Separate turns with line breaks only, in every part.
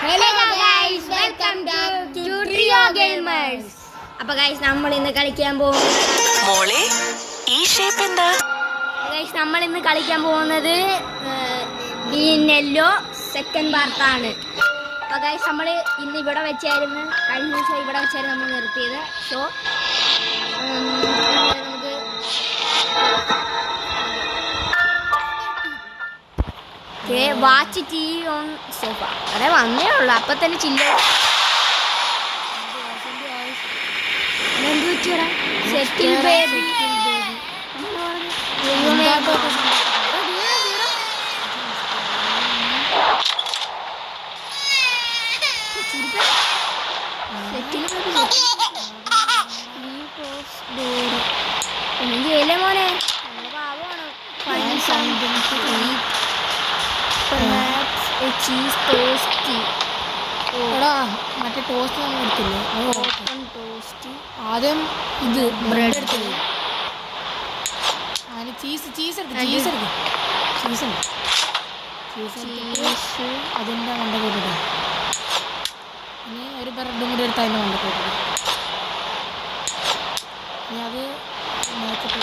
Hello guys, welcome back to Trio Gamers. അപ്പോൾ guys നമ്മൾ ഇന്ന് കളിക്കാൻ പോകുന്നത്
ഈ ഷേപ്പ് എന്താ?
ഗൈസ് നമ്മൾ ഇന്ന് കളിക്കാൻ പോകുന്നത് യെല്ലോ സെക്കൻഡ് പാർട്ടാണ്. അപ്പോൾ ഗൈസ് നമ്മൾ ഇന്ന് ഇവിടെ വെച്ചായിരുന്നു കഴിഞ്ഞ ദിവസം ഇവിടെ വെച്ചായിരുന്നു നമ്മൾ നിർത്തിയത്. സോ നമുക്ക് watch TV on sofa അതെ വന്നേ ഉള്ളു. അപ്പൊ തന്നെ ചില്ല സെറ്റിൽ ബേബി ഒന്നും ചെയ്യല്ലേ മോനെ, പാവമാണ്. ചീസ് ടോസ്റ്റ്
മറ്റേ ടോസ്റ്റ് നമ്മൾ എടുത്തില്ലേ?
Open toast.
ആദ്യം ഇത്
ബ്രെഡ്
എടുത്തത്. അതിന് ചീസ് എടുത്ത് ചീസ് അതിൻ്റെ മണ്ട പോയിട്ട് ഇനി ഒരു ബ്രെഡും കൂടി എടുത്ത് അതിൻ്റെ മണ്ട പോയിട്ട് ഇനി അത് നോക്കിട്ട്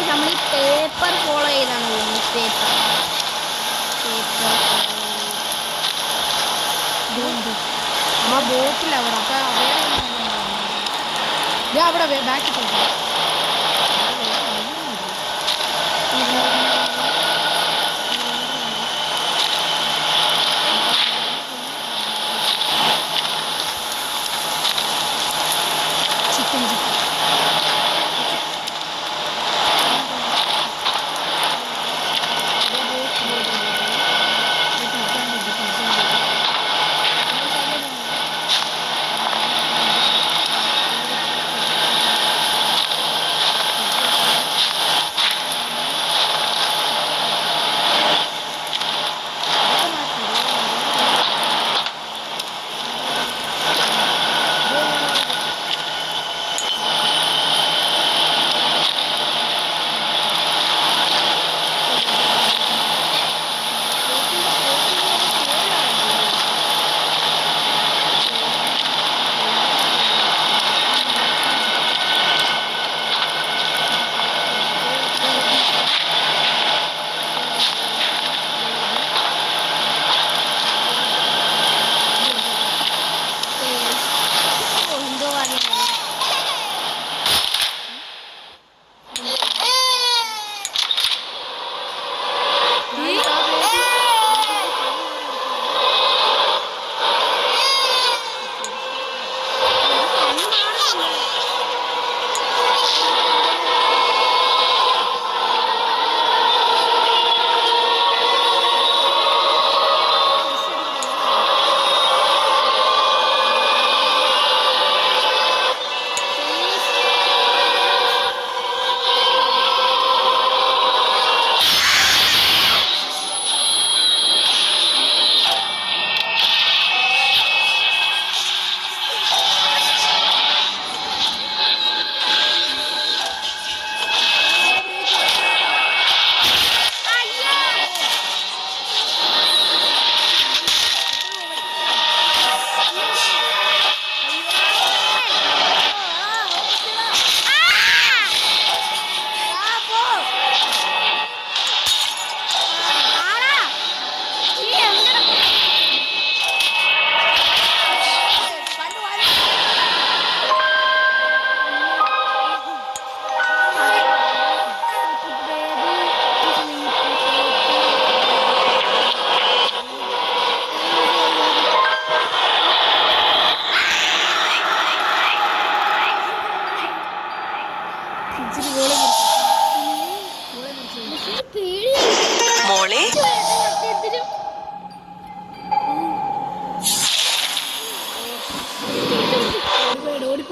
നമ്മൾ ഈ പേപ്പർ ഫോളോ ചെയ്താണ് പോകുന്നത്.
ആ ബോട്ടിൽ അവിടെ അപ്പം അവിടെ ബാക്കിൽ പോയി ചിക്കൻ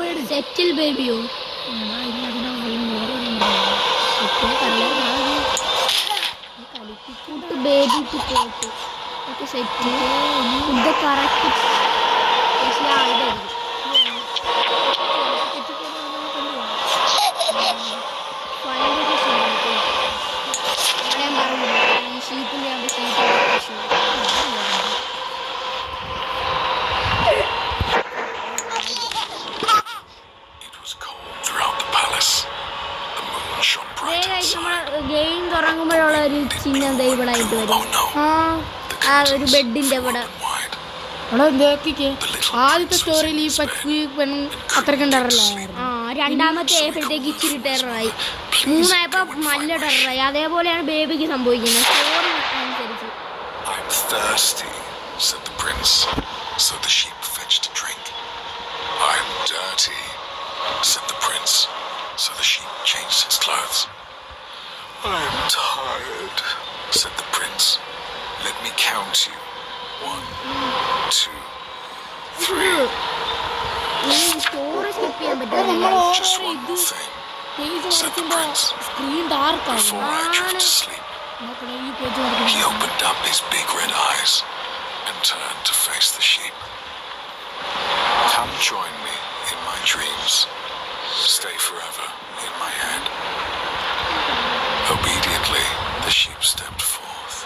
പേടി
സെറ്റിൽ ബേബിയോ ബേബി പോട്ട് സെറ്റ് ഇത് കറക്റ്റ് ഗെയിം തുടങ്ങുമ്പോഴുള്ള ഒരു ചിഹ്നം ഇവിടെ ആയിട്ട് വരും. ആ ഒരു ബെഡിന്റെ ഇവിടെ
ആദ്യത്തെ സ്റ്റോറിയിൽ ഈ പെൺ അത്രയ്ക്കും ടെററില്ല.
രണ്ടാമത്തെ ആയപ്പോഴത്തേക്ക് ഇച്ചിരി ടെററായി, മൂന്നായപ്പോ നല്ല ടെററായി. അതേപോലെയാണ് ബേബിക്ക് സംഭവിക്കുന്നത് സ്റ്റോറി അനുസരിച്ച്.
So the sheep changed its clothes. I'm tired, said the prince. Let me count you. 1, 2, 3. Just one more thing, said the prince. Before I drift to sleep, he opened up his big red eyes and turned to face the sheep. Come join me in my dreams. Stay forever in my hand. Obediently, the sheep stepped forth,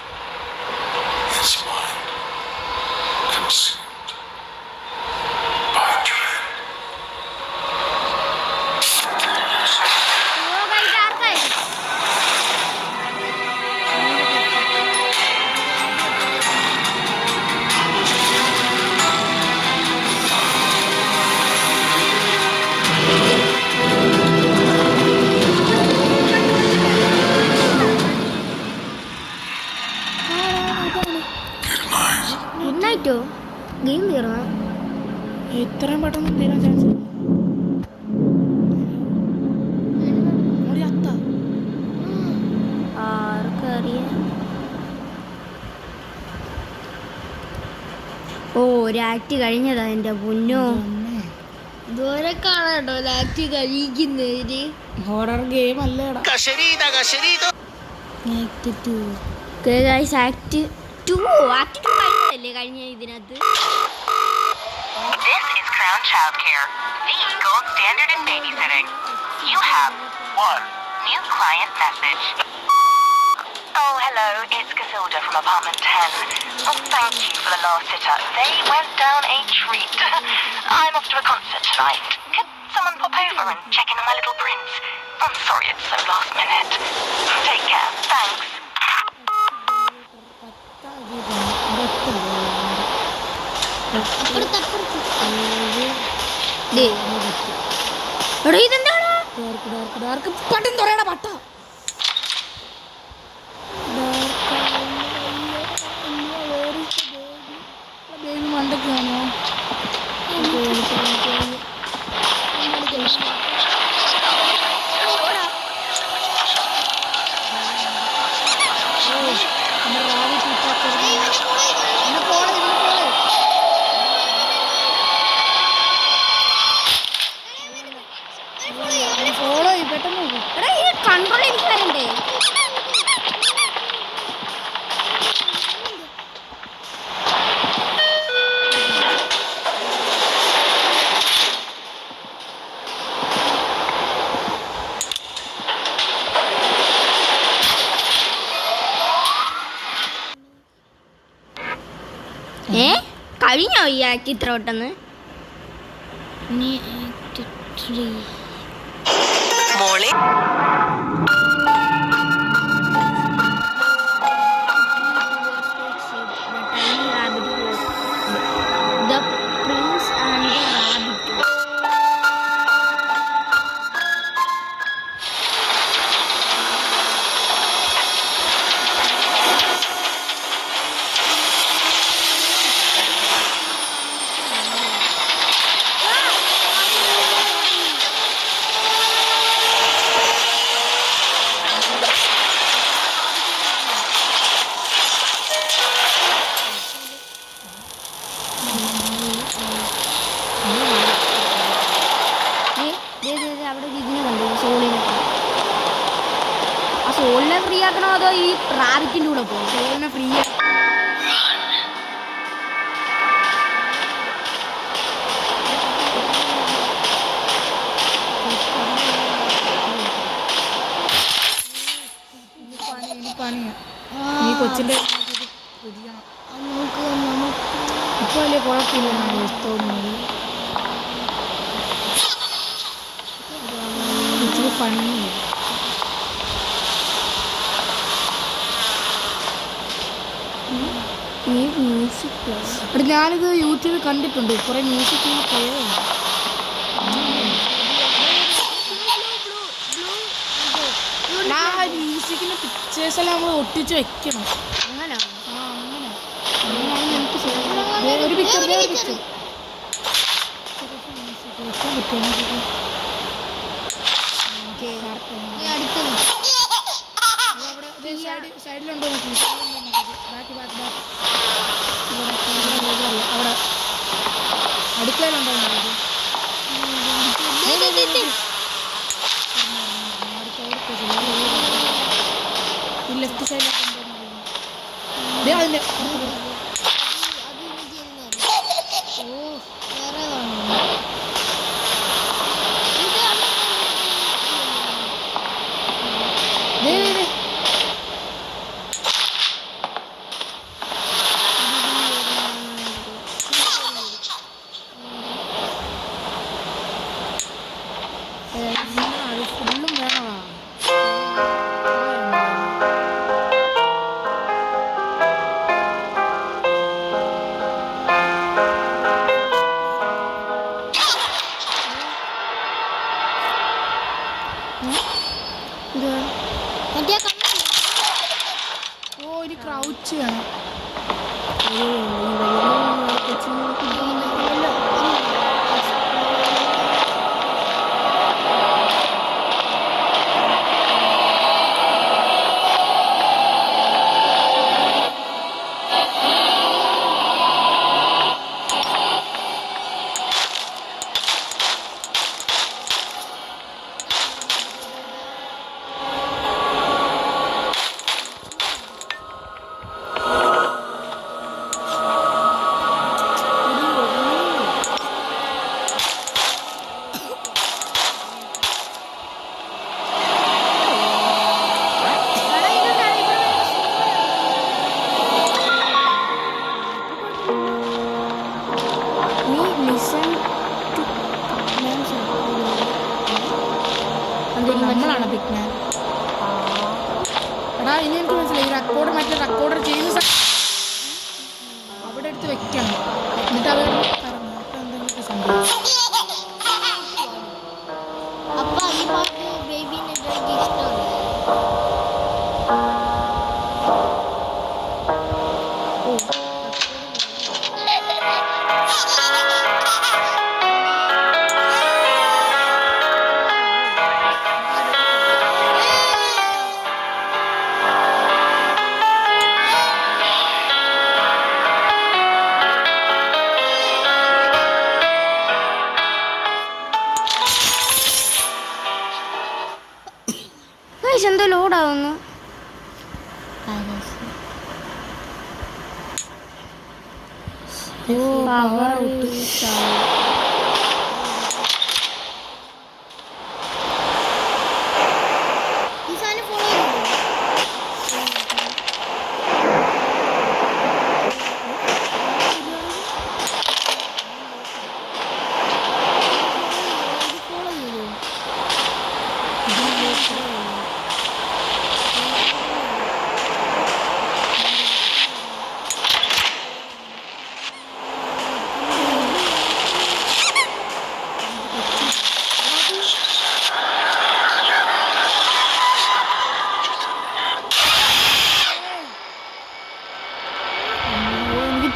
its mind consumed by dread.
എന്നായിട്ടോ game തീർന്ന
എത്രയും പെട്ടെന്ന് തീരാൻ chance
ആർക്കറിയാം. ഓ ഒരാക്ട് കഴിഞ്ഞതാ എൻ്റെ പൊന്നോ. ദൂരെ കാണാട്ടോ ആക്ട് കഴിക്കുന്നവര്.
ഹൊറർ ഗെയിം അല്ലേടാ.
ആക്ട് 2 കഴിഞ്ഞല്ലേ കഴിഞ്ഞ ഇതിനകത്ത്.
This is Crown Childcare, the gold standard in babysitting. You have one new client message. Oh, hello, it's Casilda from apartment 10. Oh, thank you for the last sitter. They went down a treat. I'm off to a concert tonight. Could someone pop over and check in on my little prince? I'm sorry it's so last minute. Take care. Thanks.
ഇതെന്താണ്
പട്ടും തുറയടാ പട്ട baby മണ്ടക്കാണോ?
Control എനിക്ക് വരണ്ടേ? കഴിഞ്ഞോ ഈ act ഇത്ര പെട്ടെന്ന്?
മോളെ
The Prince and the Rabbit. ആക്കണോ അതോ ഈ റാബിറ്റിന്റെ കൂടെ പോകും?
സോളിനെ ഫ്രീ പണിയാ. നീ കൊച്ചിന്റെ ഇപ്പൊ വലിയ കുഴപ്പമില്ല. തോന്നുന്നത് ഇച്ചിരി പണിയില്ല. അവിടെ ഞാനിത് യൂട്യൂബിൽ കണ്ടിട്ടുണ്ട്. കുറെ മ്യൂസിക് പ്ലേയുണ്ട്. മ്യൂസിക്കിന്റെ പിക്ചേഴ്സ് എല്ലാം നമ്മൾ ഒട്ടിച്ച് വെക്കണം.
അങ്ങനെ
അങ്ങനെയാണ് എനിക്ക് ഒരു പിക്ചർ സൈഡിലുണ്ടോ ബാക്കി അവിടെ അടുക്കളയിലുണ്ടോ ഈ ലെഫ്റ്റ് സൈഡിലുണ്ടോ അതിന്റെ ഫുള്ളും വേണമാ. ഓ ഒരു ക്രൗച്ച് വേണം. നമ്മളാണ് ബിഗ് മാൻ. എടാ ഇനി എനിക്ക് മനസ്സിലായി. റെക്കോർഡർ മറ്റേ റെക്കോർഡർ ചെയ്യുന്ന അവിടെ എടുത്ത് വെക്കണം. എന്നിട്ട് അവർ പറഞ്ഞു അപ്പം എന്തെങ്കിലും സംഭവിച്ചു.
എന്തോ ലോഡാവുന്നു.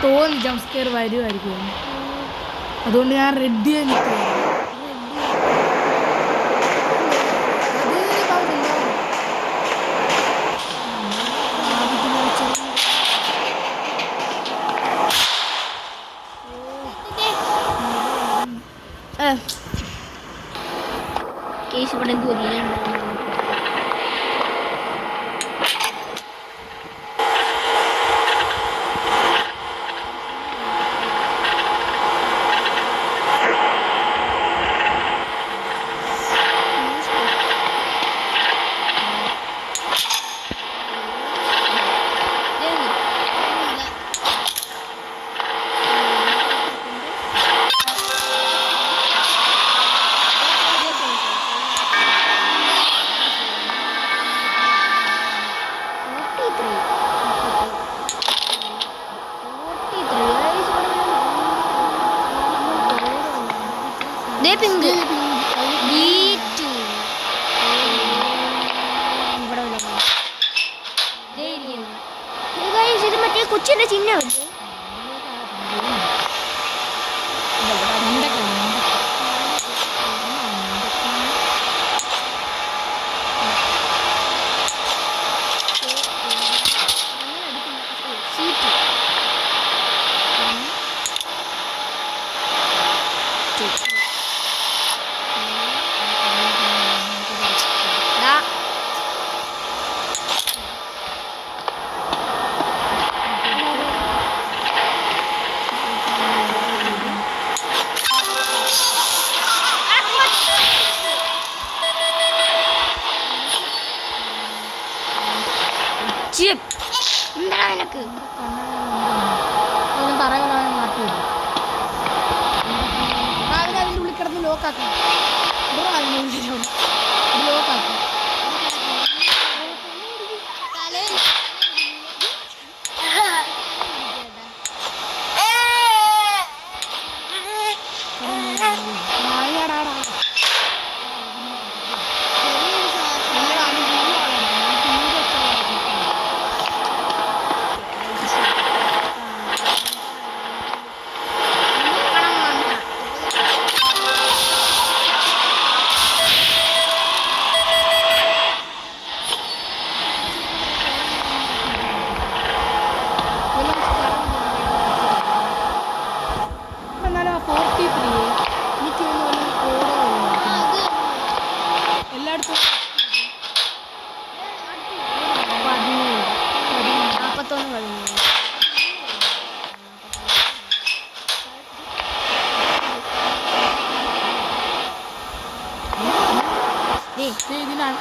തോന്നി ജംപ് സ്കെയർ വരുമായിരിക്കും. അതുകൊണ്ട് ഞാൻ റെഡി ആയി നിൽക്കുന്നു. കേസ് ഇവിടെ ദേ പിങ്ക് B2
ഇവിടെ വല്ല
ഇത് മറ്റേ കൊച്ചിന്റെ ചിഹ്നമല്ലേ? എന്താ നിനക്ക്?
തറകളാണ് മാറ്റി അതിൻ്റെ ഉള്ളിൽ കിടന്ന് ലോക്കാക്കി ലോക്കാക്കി എല്ലായിടത്തും
41 കഴിഞ്ഞു.
ഇതിനാണ്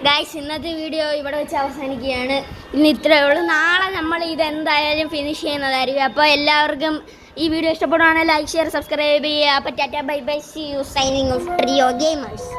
ഗൈസ്, ഇന്നത്തെ വീഡിയോ ഇവിടെ വെച്ച് അവസാനിക്കുകയാണ്. ഇന്ന് ഇത്രയേ ഉള്ളൂ. നാളെ നമ്മൾ ഇതെന്തായാലും ഫിനിഷ് ചെയ്യുന്നതായിരിക്കും. അപ്പോൾ എല്ലാവർക്കും ഈ വീഡിയോ ഇഷ്ടപ്പെടുവാണെങ്കിൽ ലൈക്ക്, ഷെയർ, സബ്സ്ക്രൈബ് ചെയ്യുക. അപ്പോൾ tata bye bye, see you, signing off trio gamers.